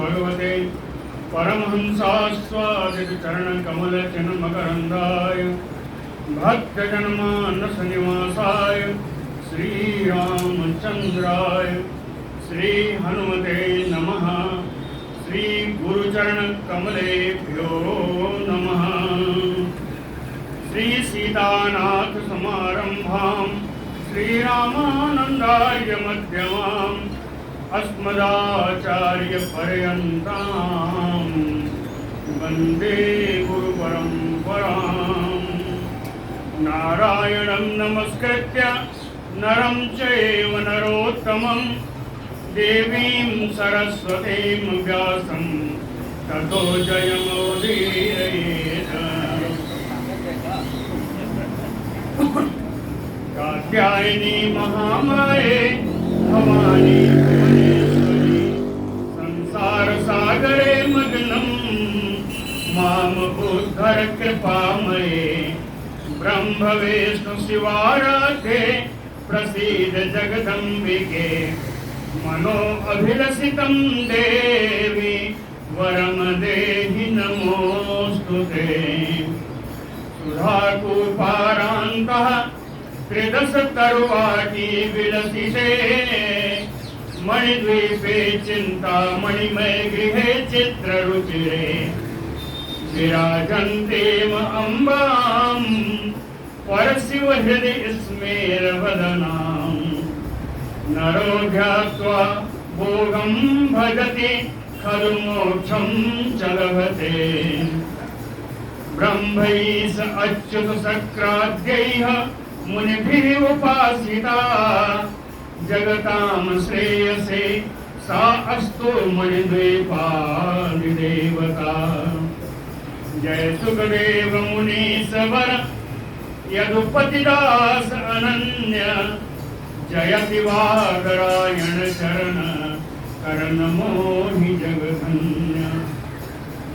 भगवते परमहंसास्वादित चरण कमल चिन्ह मकरंदाय भक्तजनमानस निवासाय श्री रामचंद्राय श्री हनुमते नमः। श्री गुरुचरण कमलेभ्यो नमः। श्री सीतानाथ समारंभां श्री रामानंदाय मध्यमाम् अस्मदाचार्य पर्यन्तां वन्दे गुरुपरम्पराम्। नारायणं नमस्कृत्य नरं चैव नरोत्तमं देवीं सरस्वतीं व्यासं ततो जयमुदीरयेत्। कात्यायनी महामाये भवानी भुवनेश्वरी संसार सागरे मग्नं माम उद्धर कृपामये। ब्रह्म विष्णु शिवाराध्ये प्रसीद जगदम्बिके। मनो अभिलषितं देवी वरम देहि नमोस्तुते। सुधाकूपारान्तः त्रिदश तरुवाटी विलसिते। मणिद्वीपे चिन्तामणिमय गृहे चित्ररुचिरे विराजन्तीम अम्बां परशिव हृदि स्मेरवदनां। नरो ध्यात्वा भोगं भजति खलु मोक्षं च लभते। ब्रह्मैष अच्युत शक्राद्यैः मुनिभिः उपासिता। जगतां श्रेयसे सा अस्तु मणिद्वीपादिदेवता। जय सुखदेव मुनीश्वर यदुपतिदास अनन्य। जयति वादरायण चरण करण मोहि जगधन्य।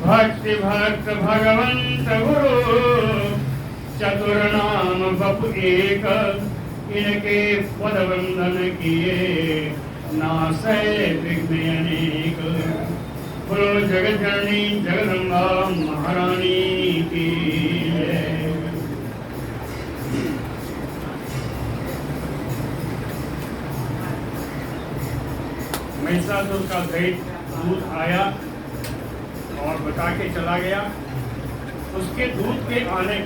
भक्ति भक्त भगवंत गुरु चतुर्नाम बपु एक। इनके पद वंदन किए नासै विघ्न अनेक। बोलो जगत जननी जगदम्बा महारानी की जय। महिषासुर का दूत आया और बता के चला गया। उसके दूध के आने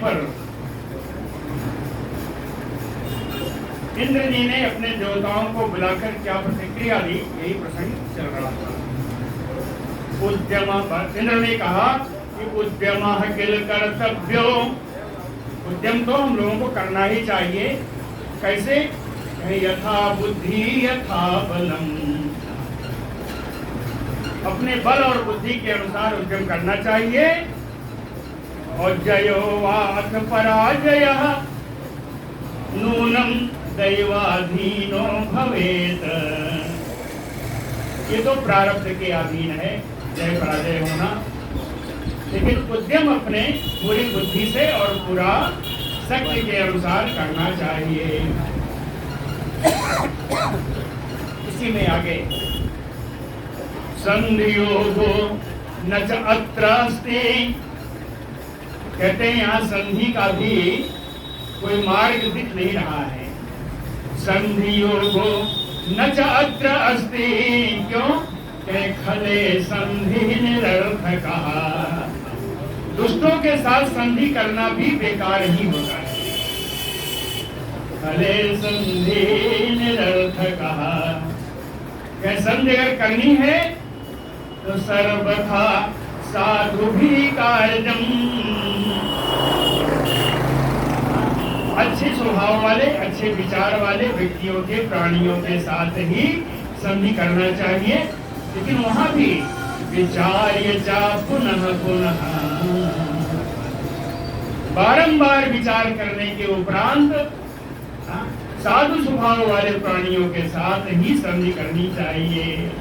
पर इंद्र जी ने अपने देवताओं को बुलाकर क्या प्रतिक्रिया दी, यही प्रसंग चल रहा था। इंद्र ने कहा कि उद्यम किल कर्तव्यो। उद्यम तो हम लोगों को करना ही चाहिए। कैसे? यथा बुद्धि यथा बलम। अपने बल और बुद्धि के अनुसार उद्यम करना चाहिए। और जयो वाथ पराजयः नूनम दैवाधीनो भवेत। ये तो प्रारब्ध के अधीन है जय पराजय होना। लेकिन उद्यम अपने पूरी बुद्धि से और पूरा शक्ति के अनुसार करना चाहिए। इसी में आगे संधियोगो न च अत्र अस्ति। कहते हैं यहाँ संधि का भी कोई मार्ग दिख नहीं रहा है। संधियोगो न च अत्र अस्ति। क्यों? खले संधि निरर्थकः। दुष्टों के साथ संधि करना भी बेकार ही होता है। खले संधि निरर्थकः। क्या संधि अगर करनी है तो सर्वथा साधु भी कार्यम। अच्छे स्वभाव वाले अच्छे विचार वाले व्यक्तियों के प्राणियों के साथ ही संधि करना चाहिए। लेकिन वहां भी विचार्य जा पुनः पुनः। बारंबार विचार करने के उपरांत साधु स्वभाव वाले प्राणियों के साथ ही संधि करनी चाहिए।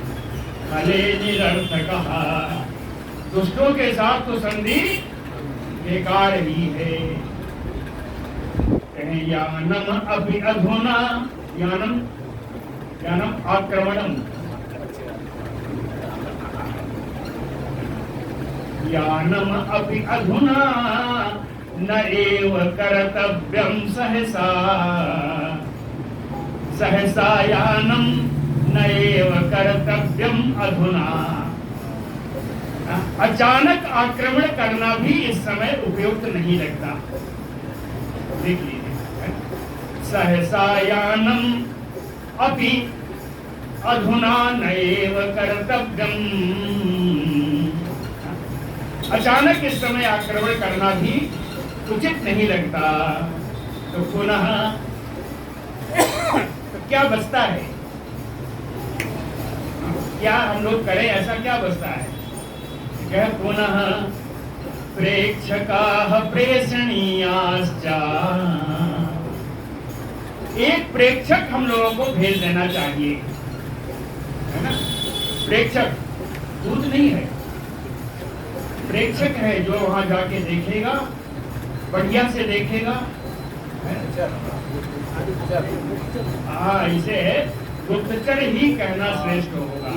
खले निरर्थकः। दुष्टों के साथ तो संधि बेकार ही है। यानम अभी अधुना। यानम ज्ञानम आक्रमणम, ज्ञानम अपि अधुना न एव कर्तव्यम सहसा, सहसा यानम न एव कर्तव्यम अधुना। अचानक आक्रमण करना भी इस समय उपयुक्त नहीं लगता। देख लीजिए, सहसा यानम अपि अधुना नैव कर्तव्यम। अचानक इस समय आक्रमण करना भी उचित नहीं लगता। तो पुनः तो क्या बचता है, क्या हम लोग करें, ऐसा क्या बचता है? कह पुनः प्रेक्षकाः प्रेषणीयाश्च, एक प्रेक्षक हम लोगों को भेज देना चाहिए, है ना। प्रेक्षक दूत नहीं है, प्रेक्षक है जो वहां जाके देखेगा, बढ़िया से देखेगा। हाँ, इसे गुप्तचर ही कहना श्रेष्ठ होगा।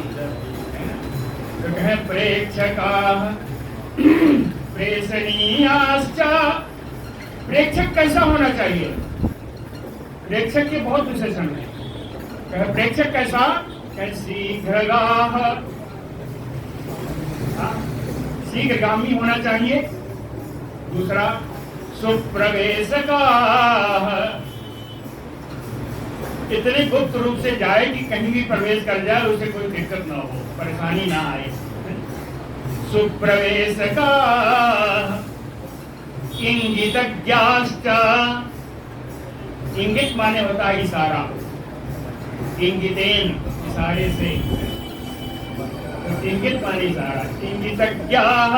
तो कहे प्रेक्षकाः प्रेषणीयाश्च। प्रेक्षक कैसा होना चाहिए? प्रेक्षक के बहुत विशेषण है। कहे प्रेक्षक कैसा? कहे शीघ्रगाः, शीघ्रगामी होना चाहिए। दूसरा सुप्रवेशकाः, इतने गुप्त रूप से जाए कि कहीं भी प्रवेश कर जाए उसे कोई दिक्कत ना हो, परेशानी ना आए। सुप्रवेशकाः इंगितज्ञाश्च, इंगित माने होता है इशारा, इंगितेन इशारे से, इंगित माने इशारा। इंगितज्ञाः,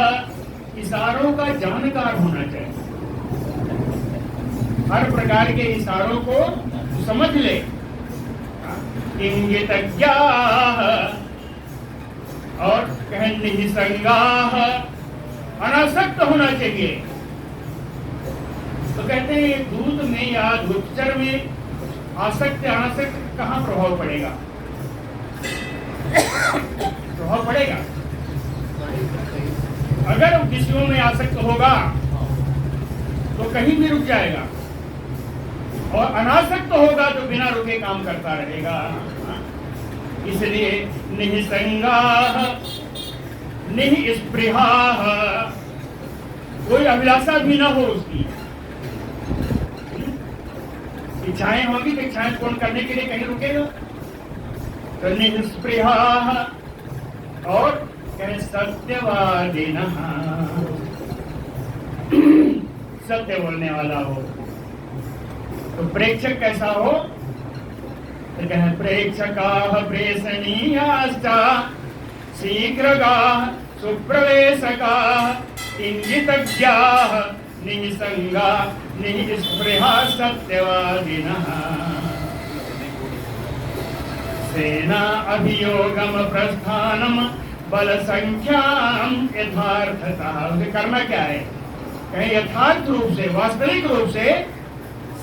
इशारों का जानकार होना चाहिए, हर प्रकार के इशारों को समझ ले। इंगितज्ञाः, और कह निसंगाः, अनासक्त होना चाहिए। तो कहते हैं दूध में या गुप्तचर में आसक्त अनासक्त कहाँ प्रभाव पड़ेगा? प्रभाव पड़ेगा। अगर विषयों में आसक्त होगा तो कहीं भी रुक जाएगा, और अनासक्त होगा तो बिना रुके काम करता रहेगा। इसलिए निःसंगाः निःस्पृहाः, कोई अभिलाषा भी ना हो उसकी। इच्छाएं होंगी तो इच्छाएं पूर्ण करने के लिए कहीं रुकेगा। तो निःस्पृहाः, और कहे सत्यवादिनः, सत्य बोलने वाला हो। तो प्रेक्षक कैसा हो? तो कहे प्रेक्षकाः प्रेषणीयाश्च शीघ्रगाः सुप्रवेशकाः इंगितज्ञाः निःसंगा निःस्पृहा सत्यवादिनः। सेना अभियोगम प्रस्थानम बल संख्याम यथार्थतः। उसे करना क्या है? कहीं यथार्थ रूप से, वास्तविक रूप से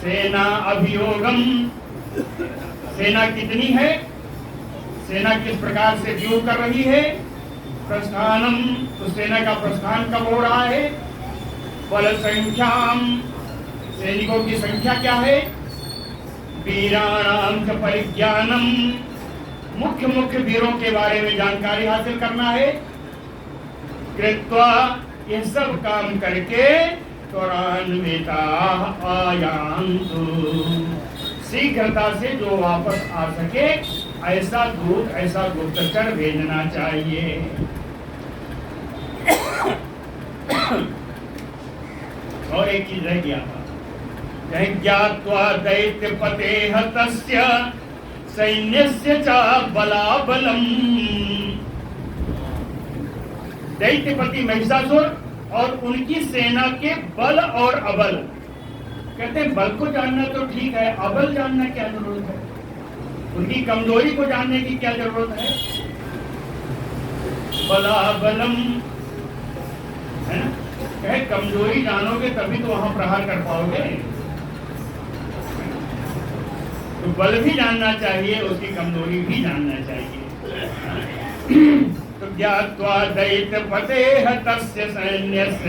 सेना अभियोगम, सेना कितनी है, सेना किस प्रकार से व्यूह कर रही है। प्रस्थानम, तो सेना का प्रस्थान कब हो रहा है। बल संख्याम, सैनिकों की संख्या क्या है। वीराणाम च परिज्ञानम, मुख्य मुख्य वीरों के बारे में जानकारी हासिल करना है। कृत्वा, ये सब काम करके त्वरान्विताः आयान्तु, शीघ्रता से जो वापस आ सके ऐसा दूत, ऐसा गुप्तचर भेजना चाहिए। और एक चीज रह गया था, ज्ञात्वा दैत्यपतेः तस्य सैन्यस्य च बलाबलम्। दैत्यपति महिषासुर और उनकी सेना के बल और अबल। कहते हैं बल को जानना तो ठीक है, अबल जानना क्या जरूरत है? उनकी कमजोरी को जानने की क्या जरूरत है? बलाबलम, है ना। कहे कमजोरी जानोगे तभी तो वहां प्रहार कर पाओगे। तो बल भी जानना चाहिए, उसकी कमजोरी भी जानना चाहिए। तो ज्ञात्वा दैत्यपतेः तस्य सैन्यस्य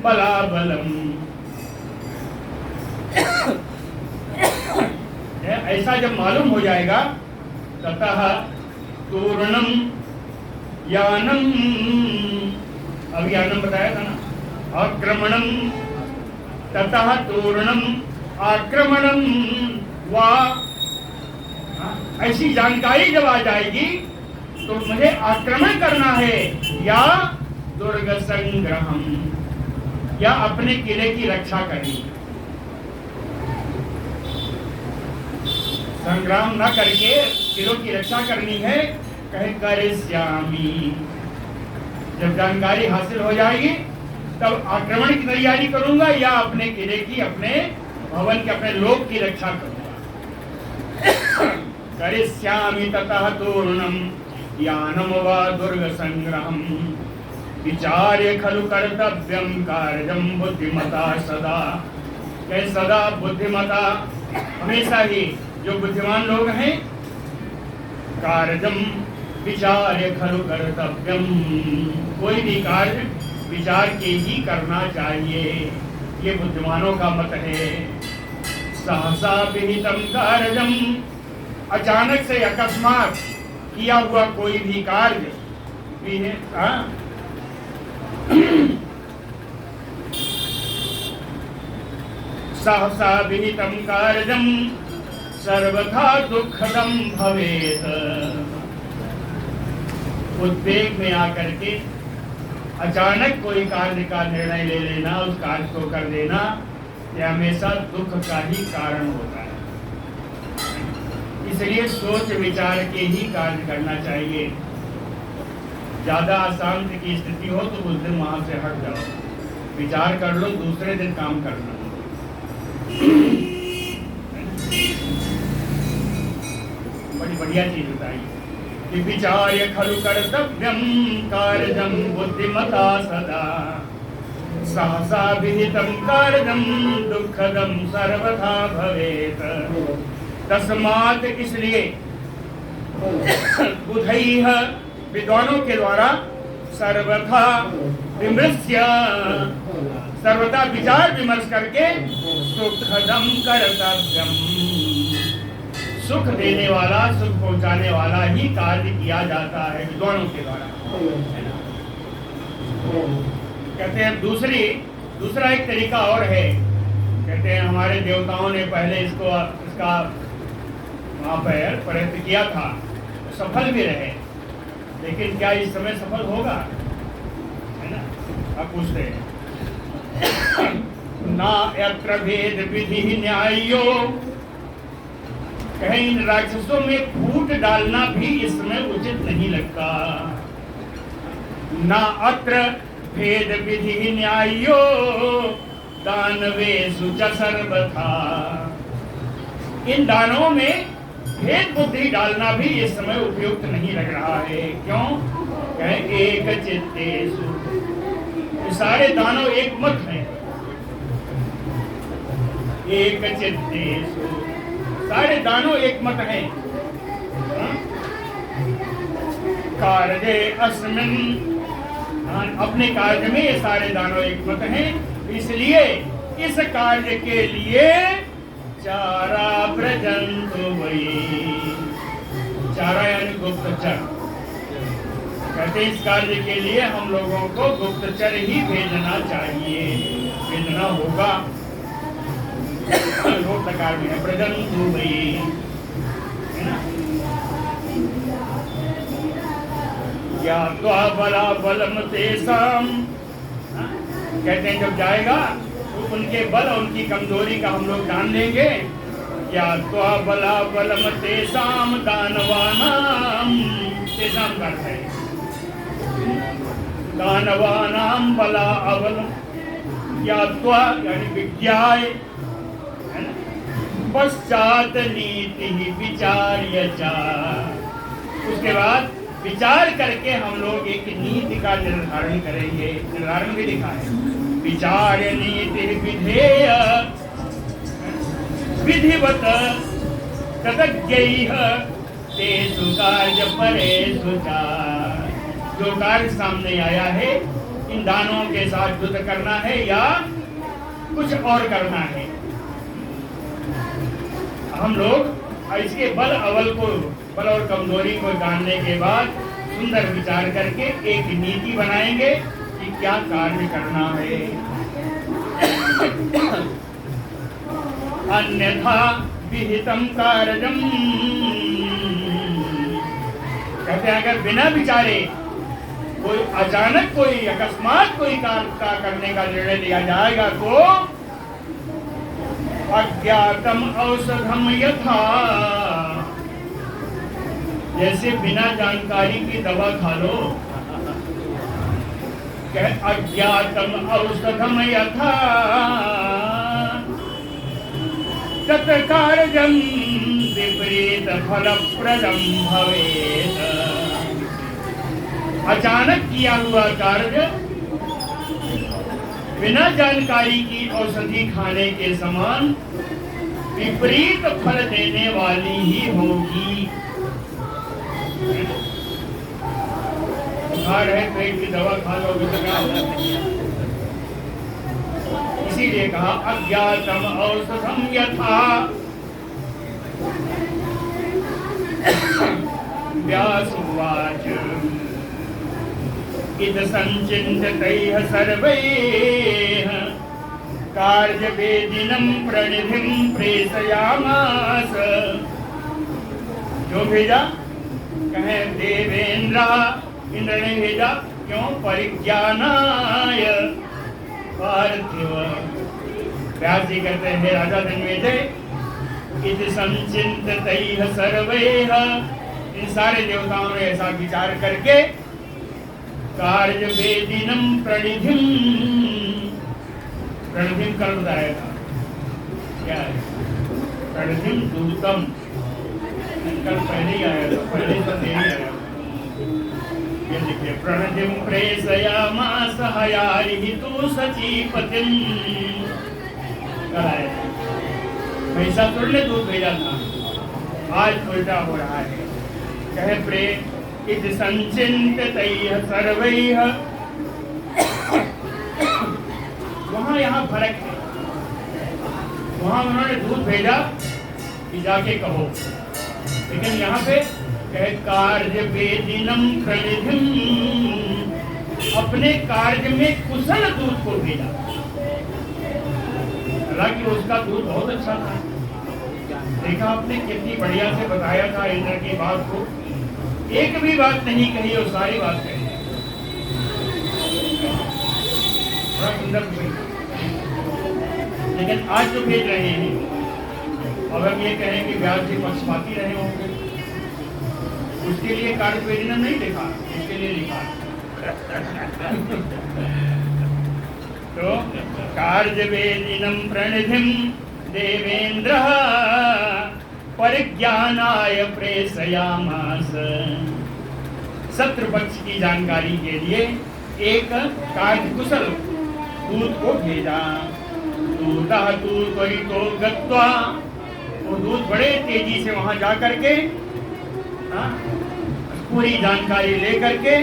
बलाबलम्, ऐसा जब मालूम हो जाएगा, ततः तूर्णम यानम, अभी यानम बताया था ना, आक्रमणम, ततः तूर्णम आक्रमणम वा, ऐसी जानकारी जब आ जाएगी तो मुझे आक्रमण करना है या दुर्ग संग्रहम, या अपने किले की रक्षा करनी। संग्राम न करके किलों की रक्षा करनी है, कहे करिष्यामि। जब जानकारी हासिल हो जाएगी तब आक्रमण की तैयारी करूंगा या अपने किले की, अपने भवन के, अपने लोक की रक्षा करूंगा। करिष्यामि ततः तूर्णम यानम वा दुर्ग संग्रहम विचार्य खलु कर्तव्यम कार्यम बुद्धिमता सदा। कहे सदा बुद्धिमता, हमेशा ही जो बुद्धिमान लोग हैं, कार्यम विचार्य खलु कर्तव्यम, कोई भी कार्य विचार के ही करना चाहिए, ये बुद्धिमानों का मत है। सहसा विहितम कार्यम, अचानक से अकस्मात किया हुआ कोई भी कार्य भी है, सहसा विहितम कार्यम सर्वथा दुखदम भवेत। उद्वेग में आकर के अचानक कोई कार्य का निर्णय ले लेना, उस कार्य को कर देना, यह हमेशा दुख का ही कारण होता है। इसलिए सोच विचार के ही कार्य करना चाहिए। ज्यादा अशांति की स्थिति हो तो उस दिन वहां से हट जाओ, विचार कर लो, दूसरे दिन काम करना। बड़ी बढ़िया चीज बताई कि विचार्य खलु कर्तव्यम कार्यम बुद्धिमता सदा, सहसा विहितम कार्यम दुखदम सर्वथा भवेत। तस्मात्, इसलिए बुधैः, विद्वानों के द्वारा, सर्वथा विमृश्य, सर्वथा विचार विमर्श करके, सुखदम कर्तव्यम, सुख देने वाला, सुख पहुंचाने वाला ही कार्य किया जाता है विद्वानों के द्वारा। कहते हैं दूसरा एक तरीका और है। कहते हैं हमारे देवताओं ने पहले इसका वहाँ पर प्रयत्न किया था, सफल भी रहे, लेकिन क्या इस समय सफल होगा, है ना? अब पूछते हैं ना यत्र भेद विधि न्यायो, कहीं इन राक्षसों में फूट डालना भी इसमें उचित नहीं लगता। ना अत्र भेद विधि न्यायो दानवेषु च सर्वथा, इन दानों में भेद बुद्धि डालना भी इस समय उपयुक्त नहीं लग रहा है। क्यों? कहे एक चित्तेषु, सारे दानव एक मत हैं, एक चित्तेषु, सारे दानव एक मत हैं। कार्ये अस्मिन्, अपने कार्य में ये सारे दानव एक मत हैं, इसलिए इस कार्य के लिए चारा व्रजन्तु वै, चारा यानी गुप्तचर। कहते इस कार्य के लिए हम लोगों को गुप्तचर ही भेजना चाहिए, भेजना होगा। दो प्रकार में है, व्रजन्तु वै, है ना? ज्ञात्वा बलाबलं तेषां, कहते हैं जब जाएगा तो उनके बल और उनकी कमजोरी का हम लोग जान लेंगे। ज्ञात्वा बलाबलं तेषां दानवानां, तेषां करते हैं दानवानां बलाबलं, ज्ञात्वा यानी विज्ञाय, पश्चात नीति विचार्य च, उसके बाद विचार करके हम लोग एक नीति का निर्धारण करेंगे। निर्धारण भी लिखा है, विचार नीति विधेय विधिवत तदज्ञैः तेषु कार्य परेषु च। जो कार्य सामने आया है, इन दानों के साथ युद्ध करना है या कुछ और करना है। हम लोग इसके बल और कमजोरी को जानने के बाद सुंदर विचार करके एक नीति बनाएंगे कि क्या कार्य करना है। अन्यथा विहितम कार्यम, कहते हैं अगर बिना विचारे कोई अचानक कोई अकस्मात कोई कार्य करने का निर्णय लिया जाएगा तो अज्ञातम औषधम यथा, जैसे बिना जानकारी की दवा खा लो। अज्ञातम औषधम यथा तत्कार्यं विपरीत फलप्रदं भवेत्। अचानक किया हुआ कार्य बिना जानकारी की औषधि खाने के समान विपरीत फल देने वाली ही होगी। बुखार है, पेट की दवा खा लोगे तो क्या होगा? इसीलिए कहा अज्ञातम औषधम यथा। व्यासुवाच इद संचिन्ततैः सर्वैः कार्यवेदिनं प्रणिधिं प्रेषयामास। जो भेजा कहे देवेंद्र, इंद्र ने भेजा क्यों? परिज्ञानाय पार्थिव। व्यास जी कहते हैं राजा जन्मेजय, इति संचिन्ततैः सर्वैः, इन सारे देवताओं ने ऐसा विचार करके कार्य वेदिनम प्रणिधिम, प्रणिधिम कर बताया था क्या है? प्रणिधिम दूतम, कल पहले ही आया था, पहले तो नहीं आया। ये देखिए प्रणिधिम प्रेषयामास हयारिहितो सचीपतिम, कल आया था। महिषासुर ने दूध भेजा था, आज उल्टा हो रहा है। कहे प्रेम इति संचिन्ततैः सर्वैः, वहाँ यहाँ फर्क है। वहाँ उन्होंने दूध भेजा कि जाके कहो, लेकिन यहाँ पे कहे कार्य वेदिनम प्रणिधिम, अपने कार्य में कुशल दूध को भेजा। हालांकि उसका दूध बहुत अच्छा था। देखा आपने कितनी बढ़िया से बताया था इंद्र की बात को, एक भी बात नहीं कही और सारी बात कही। बड़ा सुंदर। लेकिन आज जो भेज रहे हैं, अब हम ये कहें कि व्यास जी पक्षपाती रहे होंगे, उसके लिए कार्यवेदिनम नहीं लिखा, इसके लिए लिखा। तो कार्यवेदिनम प्रणिधिम देवेंद्रः परिज्ञानाय प्रेषयामास। शत्रु पक्ष की जानकारी के लिए एक कार्यकुशल दूत को भेजा। दूतः त्वरितो गत्वा, वो दूत बड़े तेजी से वहां जा करके पूरी जानकारी लेकर के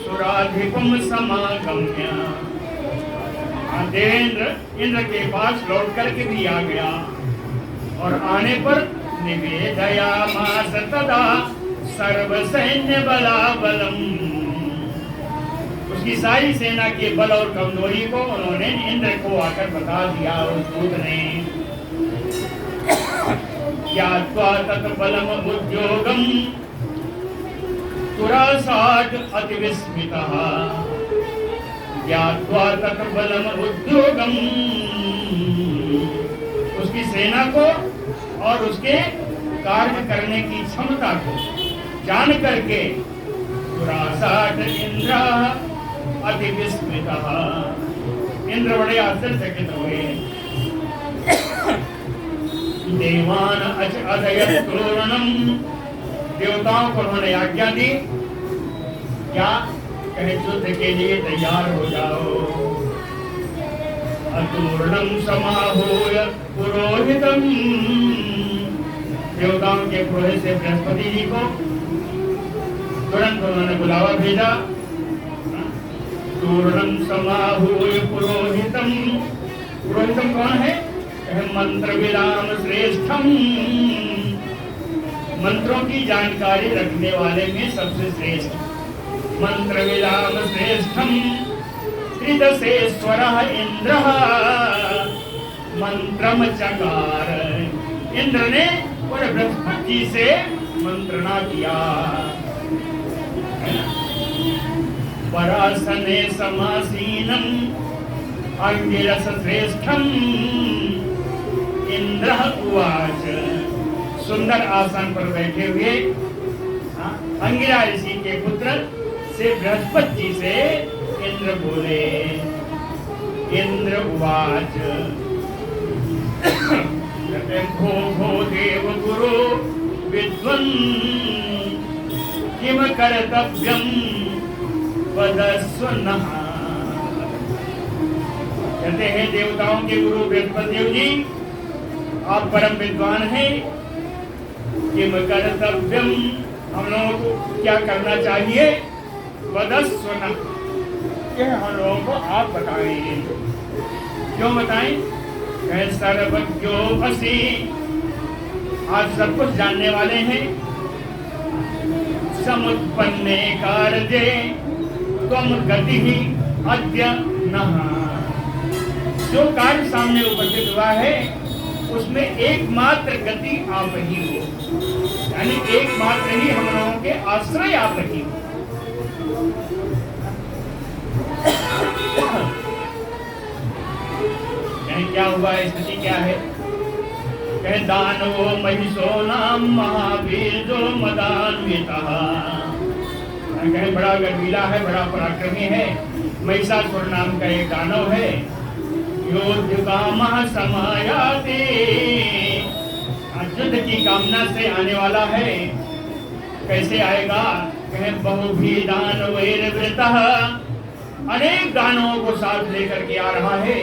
सुराधिपम समागम्य, देवेंद्र इंद्र के पास लौट करके भी आ गया। और आने पर निवेदयामास तदा सर्व सैन्य बलाबलम, उसकी सारी सेना के बल और कमजोरी को उन्होंने इंद्र को आकर बता दिया। उस दूत ने ज्ञात्वा तत्बलम उद्योगम तुरासाट अति विस्मितः, ज्ञात्वा तत्बलम उद्योगम, उसकी सेना को और उसके कार्य करने की क्षमता को जान करके तुरासाट इंद्र अति विस्मितः, इंद्र बड़े आश्चर्यचकित हुए। देवान अचअदयत् तूर्णम, देवताओं को उन्होंने आज्ञा दी, क्या कहे? युद्ध के लिए तैयार हो जाओ। अतूर्णम समाहूय पुरोहितम, देवताओं के पुरोहित से बृहस्पति जी को तुरंत उन्होंने बुलावा भेजा। पूर्णम समाहूय पुरोहितम, पुरोहितम कौन है? मंत्र विराम श्रेष्ठम, मंत्रों की जानकारी रखने वाले में सबसे श्रेष्ठ। मंत्र विराम श्रेष्ठम त्रिदशेश्वर इंद्र मंत्रम चकार, इंद्र ने और बृहस्पति से मंत्रणा किया। परासने समासीनम अंगिरस श्रेष्ठम इंद्र उवाच, सुंदर आसन पर बैठे हुए अंगिरा ऋषि के पुत्र से बृहस्पति जी से इंद्र बोले। इंद्र उवाच भो भो देव गुरु विद्वन् किम कर्तव्यम वदस्व नः। कहते हैं देवताओं के गुरु बृहस्पति देव जी, आप परम विद्वान हैं, किम कर्तव्यम, हम लोगों को क्या करना चाहिए? वदस्व नः, यह हम लोगों को आप बताएं। क्यों बताएं? कह सर्वज्ञो असि, आप सब कुछ जानने वाले हैं। समुत्पन्ने कार्ये त्वं गतिः अद्य नः, जो कार्य सामने उपस्थित हुआ है उसमें एकमात्र गति आप ही हो, यानी एकमात्र ही हम लोगों के आश्रय आप ही हो। क्या हुआ, स्थिति क्या है? कहे दानवो महिषो नाम महावीरो मदान्वितः, कहे बड़ा गर्वीला है, बड़ा पराक्रमी है, महिषासुर नाम का एक दानव है। योद्धकामः समायाते, युद्ध की कामना से आने वाला है। कैसे आएगा? कहे बहुभी दानवैर्वृतः, अनेक दानवों को साथ लेकर के आ रहा है।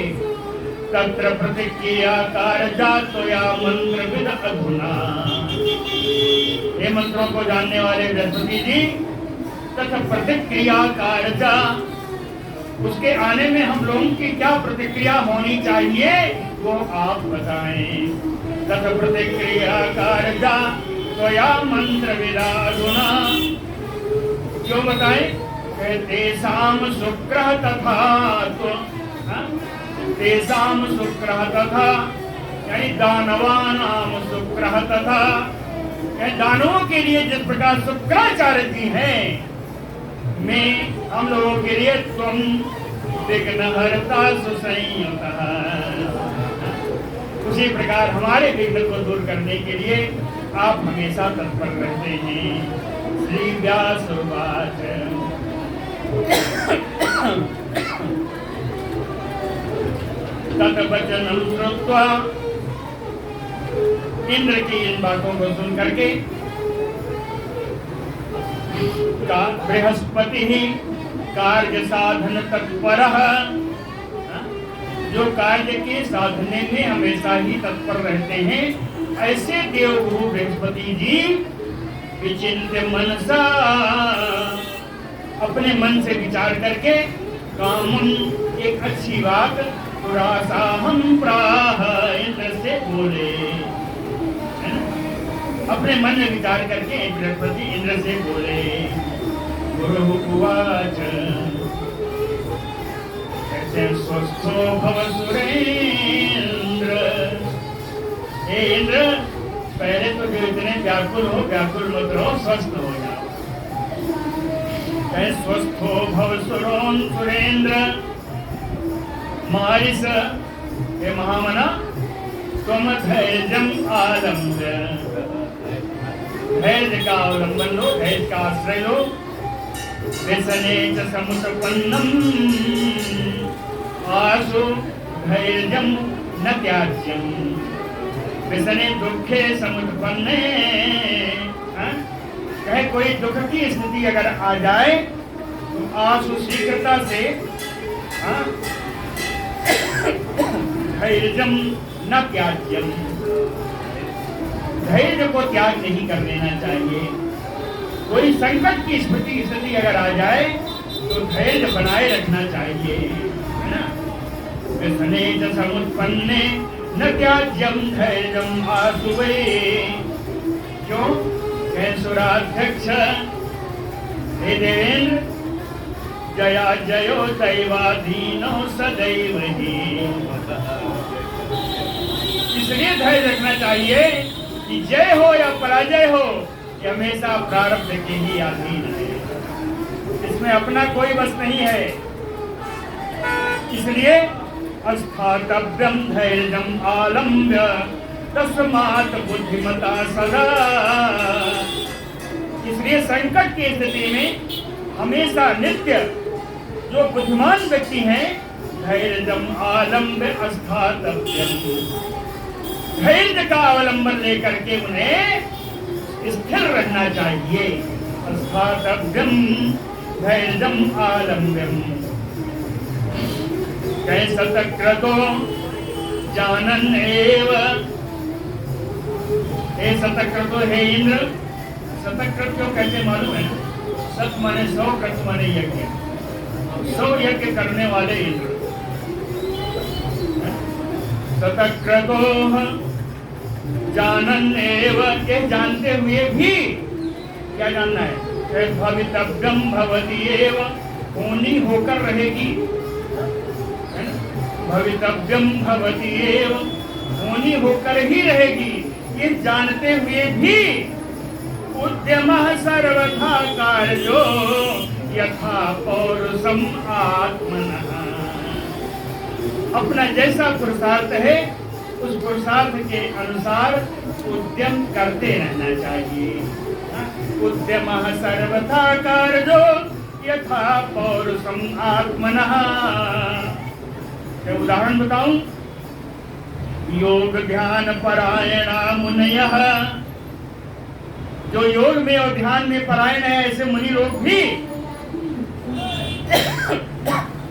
तत्र प्रतिक्रिया कारजातोया मंत्रविद अधुना, ये मंत्रों को जानने वाले बृहस्पति जी, तथा प्रतिक्रिया कारजा, उसके आने में हम लोगों की क्या प्रतिक्रिया होनी चाहिए वो आप बताएं। तथा प्रतिक्रिया कारजा तोया मंत्रविद अधुना, क्यों बताएं? तेषाम शुक्रः तथा, तो तेषाम शुक्रः तथा, यानी दानवानाम शुक्रः तथा, दानवों के लिए जिस प्रकार शुक्राचार्य जी हैं, मैं हम लोगों के लिए त्वं विघ्नहर्ता सुसंयुतः, उसी प्रकार हमारे विघ्न को दूर करने के लिए आप हमेशा तत्पर रहते हैं। श्री व्यास उवाच तद्वचनं श्रुत्वा, इंद्र की इन बातों को सुन करके बृहस्पति ही कार्य साधन तत्परः, जो कार्य के साधने में हमेशा ही तत्पर रहते हैं, ऐसे देवगुरु बृहस्पति जी विचिन्त्य मनसा, अपने मन से विचार करके कामं, एक अच्छी बात, पुरासाहम प्राह, इंद्र से बोले, अपने मन में विचार करके बृहस्पति इंद्र से बोले। गुरु उवाच कैसे स्वस्थो भव सुरेंद्र, हे इंद्र, पहले तो जो इतने व्याकुल हो, व्याकुल मत रहो, स्वस्थ हो जाओ। कैसे स्वस्थो भव सुरेंद्र, मारिस, हे महामना, त्वम धैर्यम आलम्ब्य, धैर्य का अवलंबन लो, धैर्य का आश्रय लो। व्यसने च समुत्पन्नम आशु धैर्यम न त्याज्यम, व्यसने दुखे समुत्पन्ने, कहे कोई दुख की स्थिति अगर आ जाए तो आशु शीघ्रता से धैर्यम न त्याज्यम, धैर्य को त्याग नहीं कर देना चाहिए। कोई संकट की स्थिति अगर आ जाए तो धैर्य बनाए रखना चाहिए, है ना। व्यसने च समुत्पन्ने न त्याज्यम धैर्यम आसुवे। क्यों सुराध्यक्ष हे देवेंद्र, जया जयो दैवाधीनो सदैव ही। इसलिए धैर्य रखना चाहिए कि जय हो या पराजय हो, ये हमेशा प्रारब्ध के ही अधीन है, इसमें अपना कोई बस नहीं है। इसलिए अस्थातव्यम धैर्यम आलम्ब्य तस्मात् बुद्धिमता सदा। इसलिए संकट की स्थिति में हमेशा नित्य जो बुद्धिमान व्यक्ति हैं, धैर्यम आलम्ब्य अस्थातव्यम, धैर्य का अवलंबन लेकर के उन्हें स्थिर रहना चाहिए। अस्थातव्यम धैर्यम आलम्ब्यम। सतक्रतो जानन एव। हे सतक्रतो, हे इंद्र, सतक्रत क्यों कहते मालूम है? सत माने 100, कृत माने यज्ञ, 100 यज्ञ करने वाले इंद्र। सतक्रतो जानन एव, ये जानते हुए भी क्या जानना है? भवितव्यम भवति एव, होनी होकर रहेगी, है ना। भवितव्यम भवति एव, होनी होकर ही रहेगी, ये जानते हुए भी उद्यमः सर्वथा कार्यो यथा पौरुषम आत्मनः। अपना जैसा पुरुषार्थ है उस पुरुषार्थ के अनुसार उद्यम करते रहना चाहिए। उद्यमः सर्वथा कार्यो यथा पौरुषम आत्मनः। मैं उदाहरण बताऊं, योग ध्यान परायणा मुनयः, जो योग में और ध्यान में परायण है ऐसे मुनि लोग भी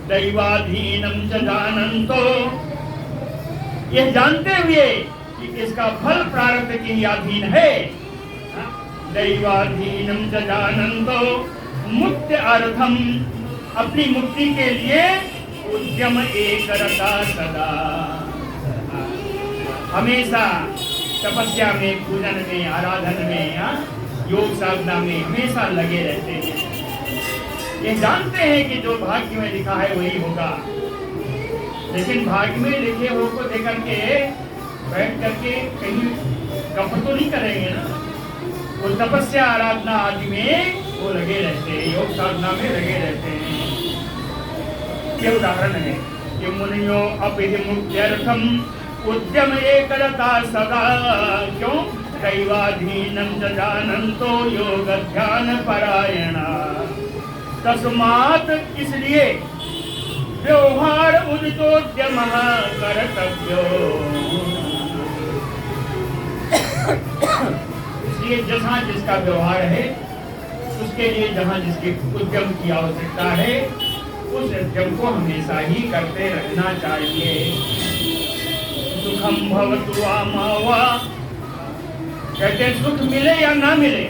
दैवाधीनम च जानन्तो, यह जानते हुए कि इसका फल प्रारब्ध के ही अधीन है। दैवाधीनम च जानन्तो मुक्ति अर्थम, अपनी मुक्ति के लिए उद्यम एकरता सदा, हमेशा तपस्या में, पूजन में, आराधन में, योग साधना में हमेशा लगे रहते हैं। ये जानते हैं कि जो भाग्य में लिखा है वही होगा, लेकिन भाग्य में लिखे हो को देकर के बैठ करके कहीं गप तो नहीं करेंगे ना। वो तपस्या आराधना आदि में वो लगे रहते हैं, योग साधना में लगे रहते हैं। ये उदाहरण है कि मुनियो अपिहि मुक्त्यर्थम उद्यम एकरता सदा। क्यों? दैवाधीनम च जानन्तो योग ध्यान परायणा। तस्मात्, इसलिए व्यवहार उदितोद्यमः कर्तव्यो। इसलिए जहाँ जिसका व्यवहार है उसके लिए जहाँ जिसके उद्यम की आवश्यकता है उस उद्यम को हमेशा ही करते रहना चाहिए। सुखम भवतु वा मा वा, कहते सुख मिले या ना मिले,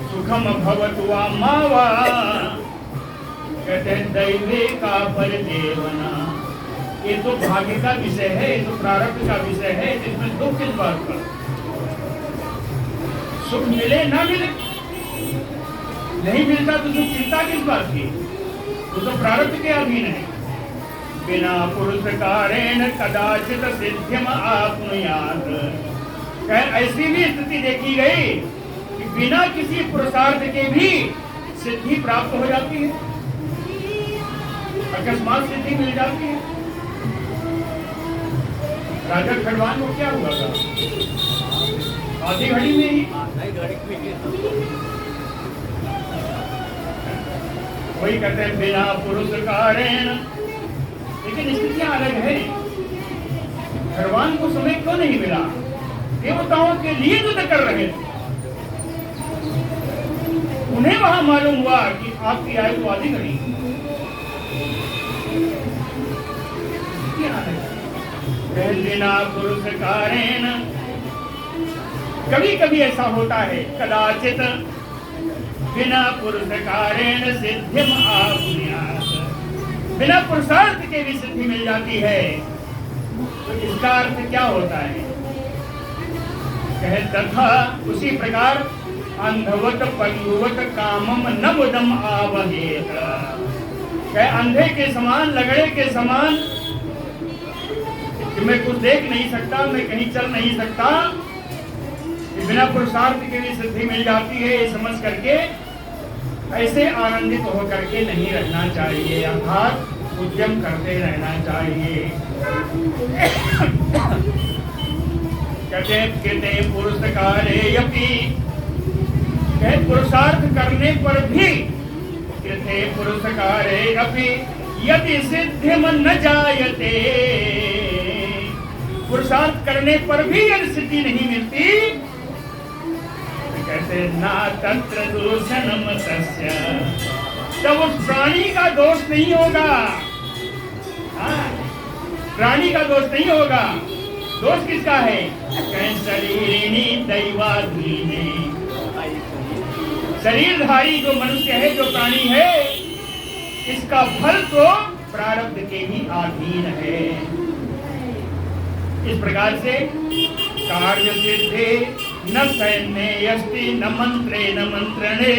सुखम भवतु वा मा वा, कहते हैं दैवे का परिदेवना। ये तो भाग्य का विषय है, ये तो प्रारब्ध का विषय है, जिसमें दुख किस बात का। सुख मिले ना मिले, नहीं मिलता तो दुख चिंता किस बात की, वो तो प्रारब्ध के अधीन है। बिना पुरुषकारेण कदाचित सिद्धिम आप्नुयात्। ऐसी भी स्थिति देखी गई कि बिना किसी पुरुषार्थ के भी सिद्धि प्राप्त हो जाती है, अकस्मात सिद्धि मिल जाती है। राजा खड़वान को क्या हुआ था? आधी घड़ी में ही वही कहते हैं बिना पुरुषकारेण। लेकिन स्थितियां अलग है। खड़वान को समय क्यों नहीं मिला? देवताओं के लिए युद्ध कर रहे थे, उन्हें वहां मालूम हुआ कि आपकी आयु तो आधी घड़ी। बिना पुरुषकारेण कभी कभी ऐसा होता है, कदाचित बिना पुरुषकारेण सिद्धिम आप्नुयात्, बिना पुरुषार्थ के भी सिद्धि मिल जाती है। तो इसका अर्थ क्या होता है? कहे तथा उसी प्रकार अंधवत पंगुवत कामम न बुदम आवहेत, कहे अंधे के समान, लगड़े के समान कि मैं कुछ देख नहीं सकता, मैं कहीं चल नहीं सकता, बिना पुरुषार्थ के भी सिद्धि मिल जाती है, ये समझ करके ऐसे आनंदित होकर के नहीं रहना चाहिए, अर्थात उद्यम करते रहना चाहिए। कहते पुरुषकारेयपि, कहे पुरुषार्थ करने पर भी, कहते पुरुषकारेयपि यदि सिद्धिम न जायते, पुरुषार्थ करने पर भी यदि सिद्धि नहीं मिलती, कहते ना तत्र दूषणम तस्य, तब उस प्राणी का दोष नहीं होगा। प्राणी का दोष नहीं होगा, दोष किसका है? कहें शरीरिणी दैवाधीने, शरीरधारी जो मनुष्य है, जो प्राणी है, इसका फल तो प्रारब्ध के ही अधीन है। इस प्रकार से कार्य सिद्धि न सैन्य अस्ति न मंत्रे न मंत्रणे,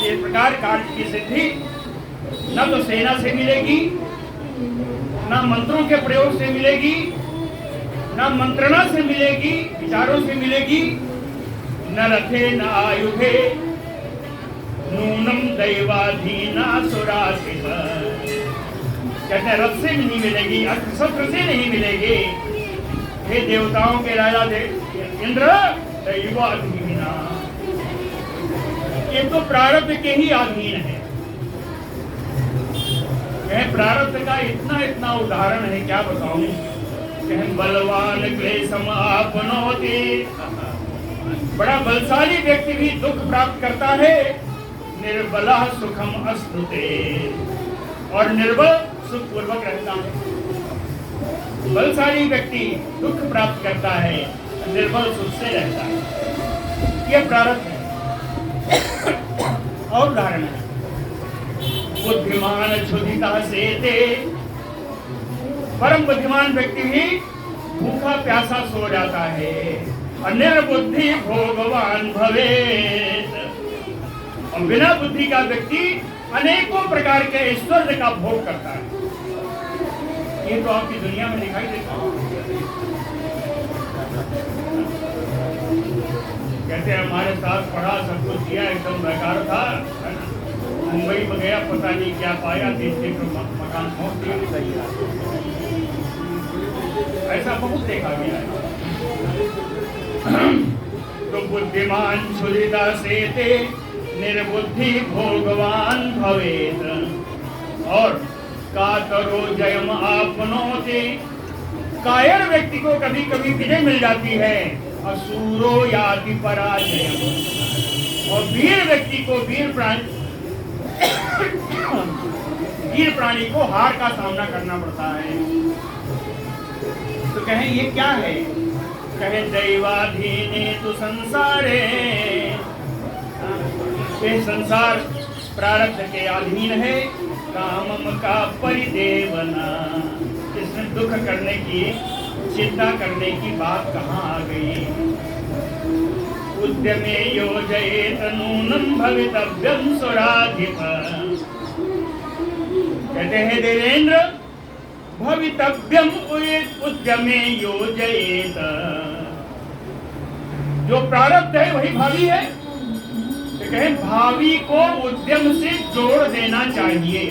इस प्रकार कार्य की सिद्धि न तो सेना से मिलेगी, न मंत्रों के प्रयोग से मिलेगी, न मंत्रणा से मिलेगी, विचारों से मिलेगी, न रथे न आयुधे नूनम दैवाधीना सुरासिव, कहते हैं रथ से भी नहीं मिलेगी, अस्त्र शस्त्र से नहीं मिलेगी। हे देवताओं के राजा इंद्र, दैवाधीना, ये तो प्रारब्ध के ही अधीन है। कहें प्रारब्ध का इतना इतना उदाहरण है, क्या बताऊं। कहें बलवान क्लेशम आपनोति, बड़ा बलशाली व्यक्ति भी दुख प्राप्त करता है, निर्बला सुखम अश्नुते, और निर्बल सुख पूर्वक रहता है। बलशाली व्यक्ति दुख प्राप्त करता है, निर्बल सुख से रहता है। यह प्रारब्ध है। और उदाहरण है, बुद्धिमान क्षुधिता सेते, परम बुद्धिमान व्यक्ति भी भूखा प्यासा सो जाता है, और निर्बुद्धि भोगवान भवेत, और बिना बुद्धि का व्यक्ति अनेकों प्रकार के ऐश्वर्य का भोग करता है। ये तो आपकी दुनिया में दिखाई देता है। कहते हैं हमारे साथ पढ़ा, सब कुछ किया, एकदम बेकार था, मुंबई में गया, पता नहीं क्या पाया, 3 मकान पहुंच दिया। ऐसा बहुत देखा गया है। तो बुद्धिमान क्षुधिता सेते निर्बुद्धि भोगवान भवेत, और कातरो जयम आपनोति, कायर व्यक्ति को कभी कभी विजय मिल जाती है, असुरो याति पराजय, और वीर व्यक्ति को वीर प्राणी को हार का सामना करना पड़ता है। तो कहें ये क्या है? कहें दैवाधीने तो संसारे, ये संसार प्रारब्ध के अधीन है। कामम का परिदेवना, इसमें दुख करने की, चिंता करने की बात कहाँ आ गई? उद्यमे योजयेत नूनं भवितव्यं सुराधिप, कहते हैं देवेंद्र, भवितव्यम उद्यमे योजयेत, जो प्रारब्ध है वही भावी है। तो कहें भावी को उद्यम से जोड़ देना चाहिए।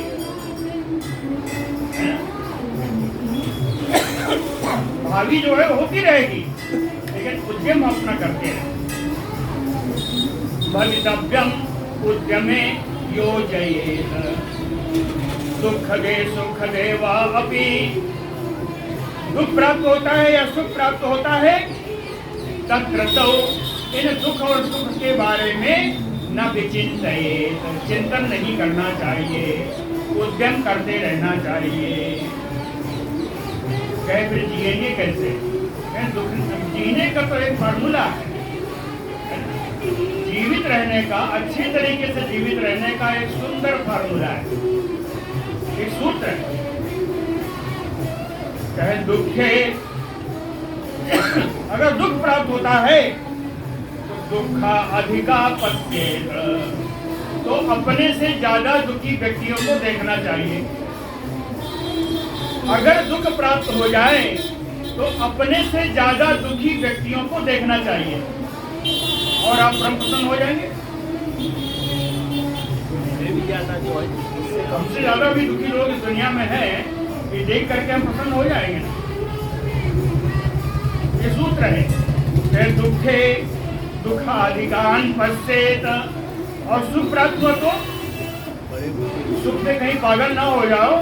भावी जो है होती रहेगी, लेकिन उद्यम अपना करते हैं। भवितव्यम उद्यमे योजयेत, सुख दे वा अपि, दुख प्राप्त होता है या सुख प्राप्त होता है, तत्र तो इन दुख और सुख के बारे में न विचिंतयेत, चिंतन नहीं करना चाहिए, उद्यम करते रहना चाहिए। कहे फिर जिएंगे कैसे? दुख जीने का तो एक फार्मूला है, जीवित रहने का, अच्छे तरीके से जीवित रहने का एक सुंदर फार्मूला है, एक सूत्र है। कहे दुखे, अगर दुख प्राप्त होता है तो दुखा अधिका पश्येत, तो अपने से ज्यादा दुखी व्यक्तियों को देखना चाहिए। अगर दुख प्राप्त हो जाए तो अपने से ज्यादा दुखी व्यक्तियों को देखना चाहिए और आप परम प्रसन्न हो जाएंगे। हमसे ज्यादा भी दुखी लोग इस दुनिया में हैं, ये देख करके हम प्रसन्न हो जाएंगे। ये सूत्र है, दुखे दुखाधिकान पश्येत, और सुख प्राप्त हुआ तो सुख से कहीं पागल ना हो जाओ,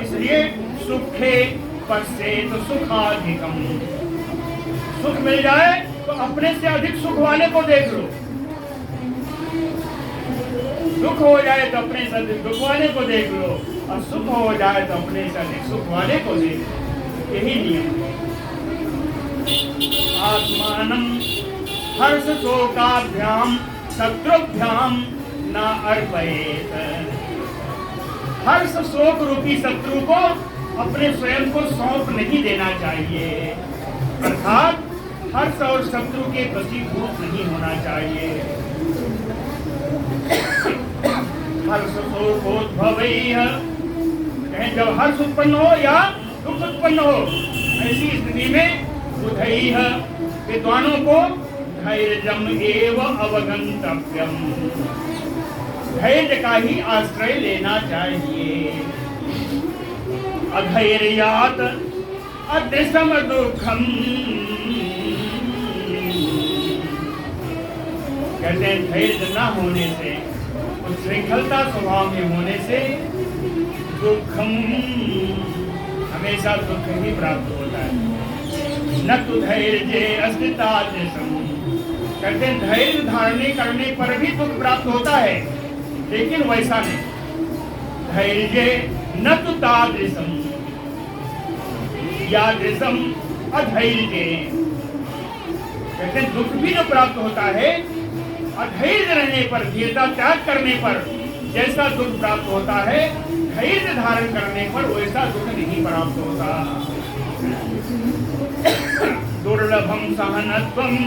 इसलिए सुखे पश्येत सुखाधिकम। सुख मिल जाए तो अपने से अधिक सुख वाले को देख लो, दुख हो जाए तो अपने से अधिक दुख वाले को देख लो, और सुख हो जाए तो अपने से अधिक सुख वाले को देख लो। यही नियम है। आत्मानं हर्ष शोकाभ्याम शत्रुभ्याम न अर्पयेत। हर्ष शोक रूपी शत्रु को अपने स्वयं को सौंप नहीं देना चाहिए, अर्थात हर्ष और शत्रु के वशीभूत नहीं होना चाहिए। हर्ष शोकोद्भवैः, जब हर्ष उत्पन्न हो या दुख उत्पन्न हो, ऐसी स्थिति में बुधैः, विद्वानों को धैर्यम एव अवगंतव्यम, धैर्य का ही आश्रय लेना चाहिए। अधैर्यात् अदृशम दुखम, कहते हैं धैर्य न होने से, श्रृंखलता स्वभाव में होने से दुखम, हमेशा दुख ही प्राप्त होता है। न तो धैर्य अस्तितादृशम, कहते हैं धैर्य धारणे करने पर भी दुख प्राप्त होता है, लेकिन वैसा नहीं। धैर्य न तो तादृशम यादृशम अधैर्य, कहते हैं दुख भी जो प्राप्त होता है अधैर्य रहने पर, धीरता त्याग करने पर जैसा दुख प्राप्त होता है, धैर्य धारण करने पर वैसा दुख नहीं प्राप्त होता। दुर्लभम सहनत्वम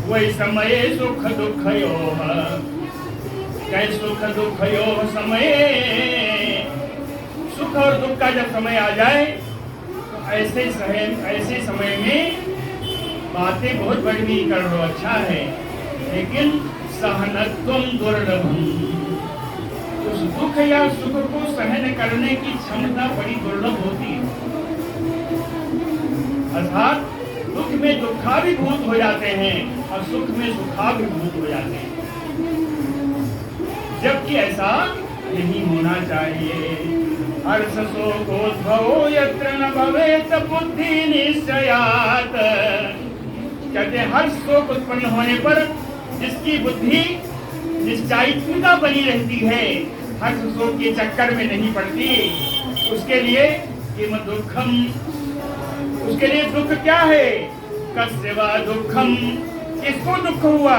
वै समये सुख दुःखयोः, कई सुख दुःखयोः समये, सुख और दुख का जब समय आ जाए तो ऐसे समय में बातें बहुत बड़ी कर लो, अच्छा है, लेकिन सहनत्वम दुर्लभम, उस दुख या सुख को सहन करने की क्षमता बड़ी दुर्लभ होती है। अर्थात दुख में दुखाभिभूत हो जाते हैं और सुख में सुखाभिभूत हो जाते हैं, जबकि ऐसा नहीं होना चाहिए। हर्ष शोकोद्भवो यत्र न भवेत् बुद्धि निश्चयात्, कहते हैं हर्ष शोक उत्पन्न होने पर जिसकी बुद्धि निश्चयिता बनी रहती है, हर्ष शोक के चक्कर में नहीं पड़ती, उसके लिए किम दुखम, उसके लिए दुख क्या है? कस्य वा दुखम, किसको दुख हुआ?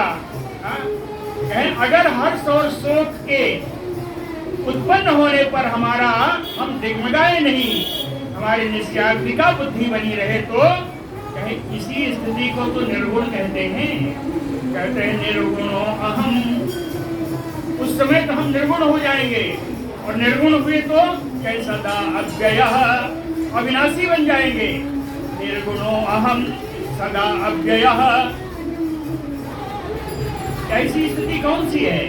अगर हर्ष और शोक के उत्पन्न होने पर हम दिग्मगाए नहीं, हमारी निश्चयात्मिका बुद्धि बनी रहे, तो कहीं इसी स्थिति को तो निर्गुण कहते हैं। कहते हैं निर्गुणो अहम, उस समय तो हम निर्गुण हो जाएंगे, और निर्गुण हुए तो कहीं सदा अव्ययः, अविनाशी बन जाएंगे। निर्गुणो अहम सदा अव्ययः, ऐसी स्थिति कौन सी है?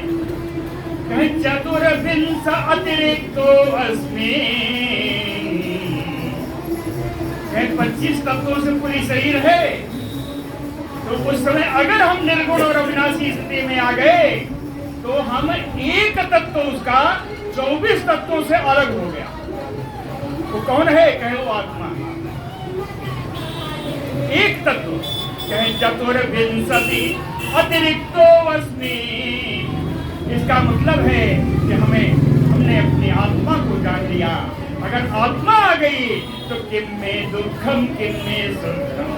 कहीं चतुर्विंश अतिरिक्तो अस्मि, कहीं 25 तत्वों से पूरी शरीर है, तो उस समय अगर हम निर्गुण और अविनाशी स्थिति में आ गए तो हम एक तत्व उसका 24 तत्वों से अलग हो गया। वो कौन है? कहे वो आत्मा, एक तत्व। कहे चतुर्विंशति अतिरिक्तो अस्मि, इसका मतलब है कि हमने अपनी आत्मा को जान लिया। अगर आत्मा आ गई तो किम में दुखम किम में सुखम,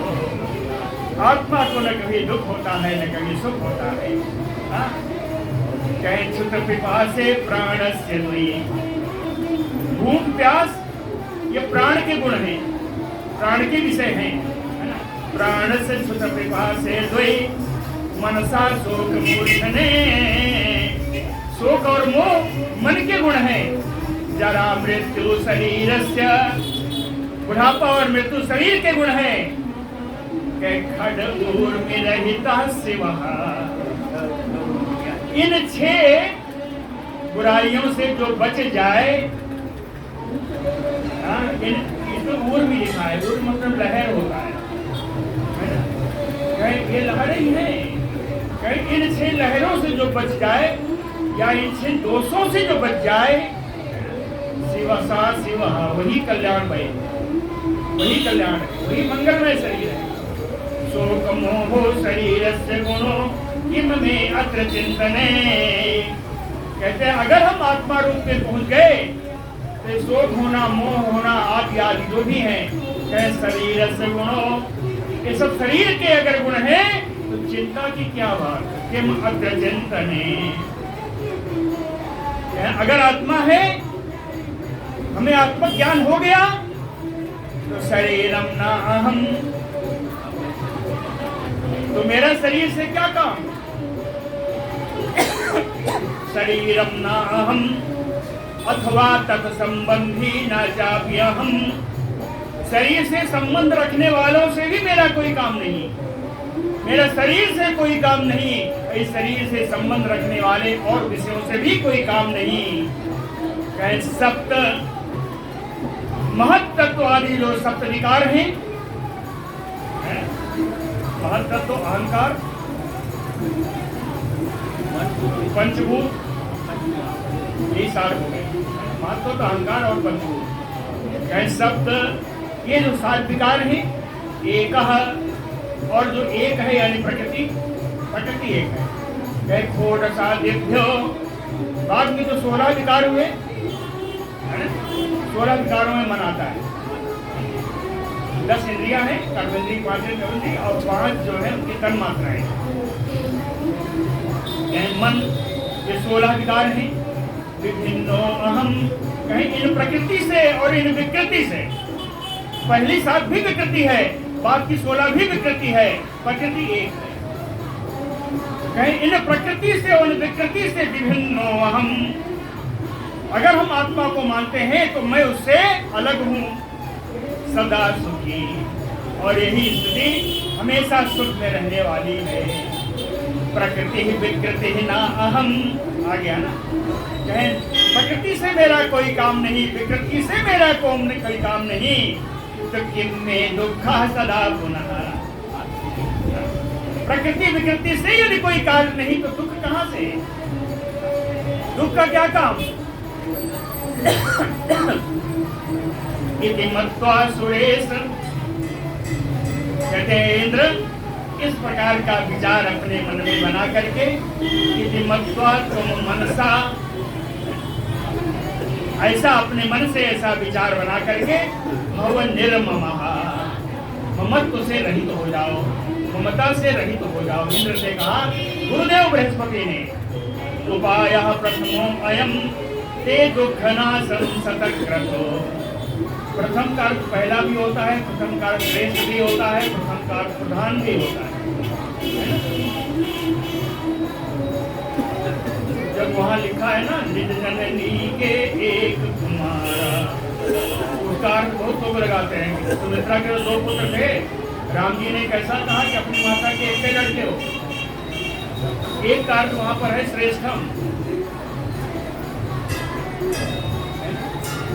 आत्मा को न कभी दुख होता है न कभी सुख होता है। कहे छुत पिपासे प्राणस्य द्वयी, भूख प्यास ये प्राण के गुण हैं, प्राण के विषय हैं, है ना। प्राण से छुत पिपासे द्वयी मनसा शोक मूर्धने, शोक और मोह मन के गुण हैं। जरा मृत्यु शरीरस्य, बुढ़ापा और मृत्यु शरीर के गुण हैं। खड ऊर्मिरहिता शिवः, इन 6 बुराइयों से जो बच जाए, इसमें ऊर्मि लिखा है, ऊर्मि मतलब लहर होता है ना। ये लहरें ही है। कहीं इन 6 लहरों से जो बच जाए या इन 6 दोषों से जो बच जाए, शिवसा शिवः, वही कल्याण भाई, वही कल्याण है, वही मंगलमय शरीर है। शोक मोहो शरीरस्य गुणो किम में अत्र चिंतने, कहते हैं अगर हम आत्मा रूप में पहुंच गए तो शोक होना, मोह होना आदि आदि जो भी है, कहे शरीरस्य गुणो, ये सब शरीर के अगर गुण है तो चिंता की क्या बात, किम अत्र चिंतने। अगर आत्मा है, हमें आत्म ज्ञान हो गया तो शरीरम ना अहम, तो मेरा शरीर से क्या काम, शरीरम ना अहम अथवा तत्संबंधी न चाप्यहम, शरीर से संबंध रखने वालों से भी मेरा कोई काम नहीं, मेरा शरीर से कोई काम नहीं, इस शरीर से संबंध रखने वाले और विषयों से भी कोई काम नहीं। कहे सप्त महत्तत्व आदि जो सप्त विकार हैं, महत्तत्व अहंकार, पंचभूत, ये सारे हो गए, महत्तत्व अहंकार और पंचभूत। कहे सप्त, ये जो 7 विकार हैं, एक और जो एक है यानी प्रकृति, प्रकृति एक है। कहे षोडशादिभ्यो, बाद में तो 16 विकार हुए, 16 विकारों में मन आता है। 10 इंद्रियां हैं, कर्मेंद्रिय, 5 कर्मेंद्रिय और 5 जो है उनकी तन मात्राएं। मन, ये 16 विकार हैं। विभिन्नो अहम, कहीं इन प्रकृति से और इन विकृति से, पहली 7 भी विकृति है, बाद की 16 भी विकृति है, प्रकृति एक है। कहीं इन प्रकृति से और विकृति से विभिन्नो अहम, अगर हम आत्मा को मानते हैं तो मैं उससे अलग हूँ, सदा सुखी, और यही स्थिति हमेशा सुख में रहने वाली है। प्रकृति ही विकृति ही ना अहम, आ गया ना। कहें प्रकृति से मेरा कोई काम नहीं, विकृति से मेरा कोई काम नहीं, तो किम में दुख सदा पुनः, प्रकृति विकृति से यदि कोई कार्य नहीं तो दुख कहाँ से, दुख का क्या काम। इति मत्वा सुरेश, कहते हैं इंद्र, इस प्रकार का विचार अपने मन में बना करके, इति मत्वा तुम मनसा, ऐसा अपने मन से ऐसा विचार बना करके, भव निर्ममः, ममत्व से रहित हो जाओ, ममता से रहित हो जाओ। इंद्र से कहा गुरुदेव बृहस्पति ने, उपायः प्रथमो अयम ते दुःखनाशं सतक्रतो, प्रथम कार्य पहला भी होता है, प्रथम कार्य श्रेष्ठ भी होता है, प्रथम कार्य प्रधान भी होता है। जब वहाँ लिखा है ना निज जननी के एक कुमारा, उसका अर्थ बहुत लोग लगाते हैं। सुमित्रा के 2 पुत्र थे, राम जी ने कैसा कहा कि अपनी माता के एक लड़के हो, एक कार्य वहाँ पर है श्रेष्ठम।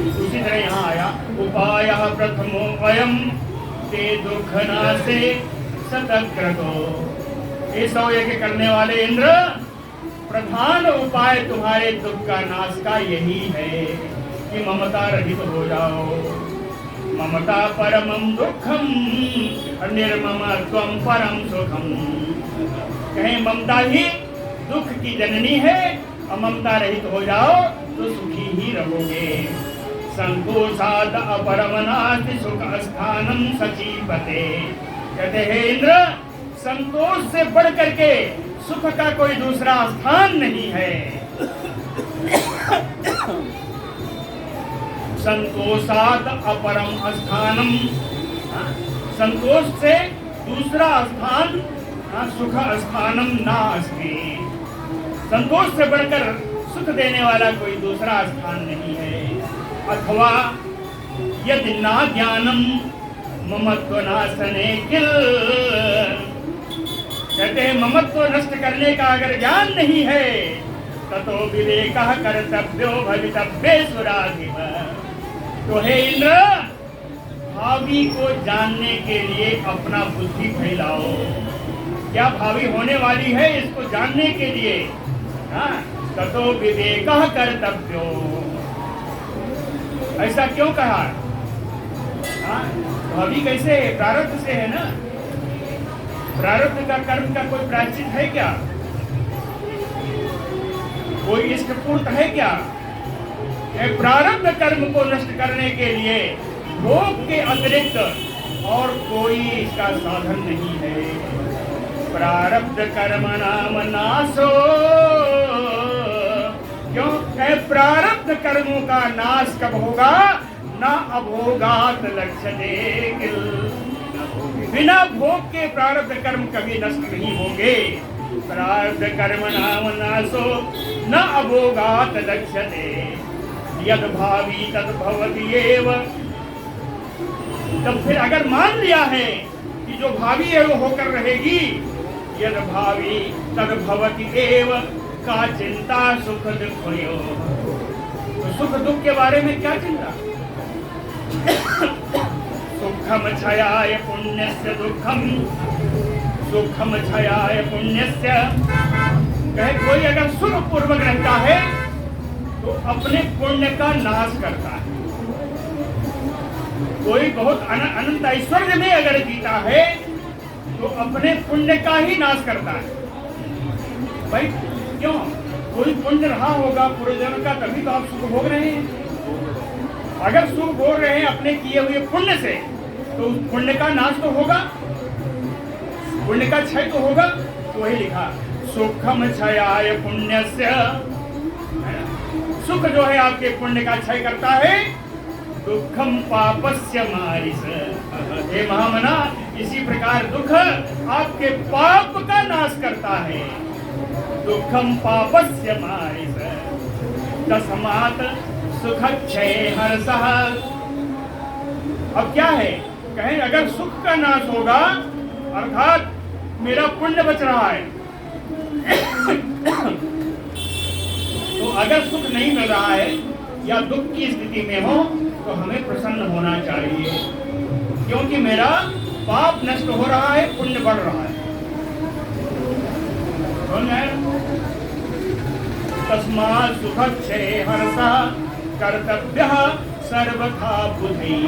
उसी तरह यहाँ आया उपायः प्रथमो अयम ते दुःखनाशे सतक्रतो, ये 100 यज्ञ करने वाले इंद्र, प्रधान उपाय तुम्हारे दुख का नाश का यही है कि ममता रहित हो जाओ। ममता परमं दुःखम निर्ममत्वं परम सुखम, कहें ममता ही दुख की जननी है, और ममता रहित हो जाओ तो सुखी ही रहोगे। संकोचाद अपरम नास्ति सुख स्थानम सचीपते, कहते हैं इंद्र संतोष से बढ़ करके सुख का कोई दूसरा स्थान नहीं है। संतोषात अपरम स्थानम, संतोष से दूसरा स्थान सुख स्थानम नास्ति। संतोष से बढ़कर सुख देने वाला कोई दूसरा स्थान नहीं है। अथवा यदि ना ज्ञानम ममत्व नाशने किल, कहते हैं ममत्व नष्ट करने का अगर ज्ञान नहीं है ततो विवेकः कर्तव्यो भवितव्येषुराधिप। तो हे इंद्र, भावी को जानने के लिए अपना बुद्धि फैलाओ। क्या भावी होने वाली है इसको जानने के लिए ततो विवेकः कर्तव्यो। ऐसा क्यों कहा? भावी कैसे है? प्रारब्ध से है ना। प्रारब्ध का कर्म का कोई प्रायश्चित है क्या? कोई इष्टपूर्त है क्या? प्रारब्ध कर्म को नष्ट करने के लिए भोग के अतिरिक्त और कोई इसका साधन नहीं है। प्रारब्ध कर्म नाम नाशो, क्यों? प्रारब्ध कर्मों का नाश कब होगा? न अभोगात लक्ष्यते किल, बिना भोग के प्रारब्ध कर्म कभी नष्ट नहीं होंगे। प्रारब्ध कर्म नाम नाशो न अभोगात लक्ष्यते यद भावी तद भवति एव। तब फिर अगर मान लिया है कि जो भावी है वो होकर रहेगी, यद भावी तद भवति एव का चिंता सुख दुख हो। तो सुख दुख के बारे में क्या चिंता? सुखम क्षयाय पुण्यस्य दुखम, सुखम क्षयाय पुण्यस्य। कहे कोई अगर सुख पूर्वक रहता है तो अपने पुण्य का नाश करता है। कोई बहुत अनंत ऐश्वर्य में अगर जीता है तो अपने पुण्य का ही नाश करता है। भाई क्यों? कोई पुण्य रहा होगा पूर्वजन्म का, तभी तो आप सुख भोग रहे हैं। अगर सुख भोग रहे हैं अपने किए हुए पुण्य से, तो पुण्य का नाश तो होगा, पुण्य का क्षय तो होगा। तो वही लिखा सुखम क्षयाय पुण्यस्य। सुख जो है आपके पुण्य का क्षय करता है। दुखम पापस्य मारिस, हे महामना, इसी प्रकार दुख आपके पाप का नाश करता है। दुखम पापस्य मारिस तस्मात् सुख क्षय हर्षः। अब क्या है? कहें अगर सुख का नाश होगा अर्थात मेरा पुण्य बच रहा है, तो अगर सुख नहीं मिल रहा है या दुख की स्थिति में हो तो हमें प्रसन्न होना चाहिए, क्योंकि मेरा पाप नष्ट हो रहा है, पुण्य बढ़ रहा है। तस्मात् सुख क्षय हर्षः कर्तव्यः सर्वथा बुद्धिः।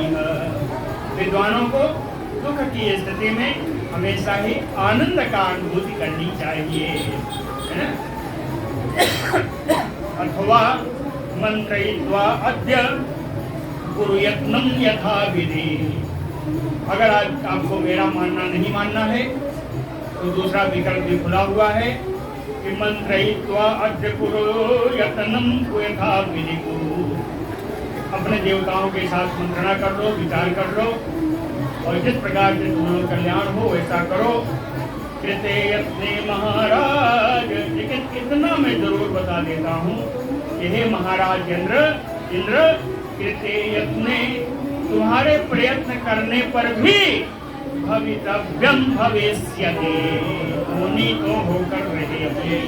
विद्वानों को दुख की स्थिति में हमेशा ही आनंद का अनुभूति करनी चाहिए, है ना? अथवा मंत्रयित्वा अद्य कुरुयत्नम यथा विधि। अगर आज आपको मेरा मानना नहीं मानना है तो दूसरा विकल्प भी खुला हुआ है कि मंत्रयित्वा अद्य कुरुयत्नम यथा विधि कुरु। अपने देवताओं के साथ मंत्रणा कर लो, विचार कर लो और जिस प्रकार से तुम्हारा कल्याण हो वैसा करो। कृते यत्ने महाराज, लेकिन इतना मैं जरूर बता देता हूँ कि हे महाराज इंद्र, कृते यत्ने, तुम्हारे प्रयत्न करने पर भी भवितव्यम भविष्यति, होनी तो होकर रहेगी।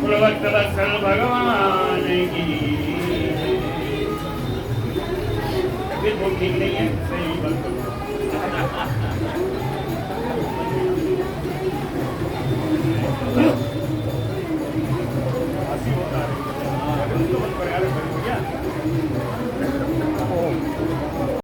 कुलवत्सल भगवान की। तबीयत बहुत ठीक नहीं है।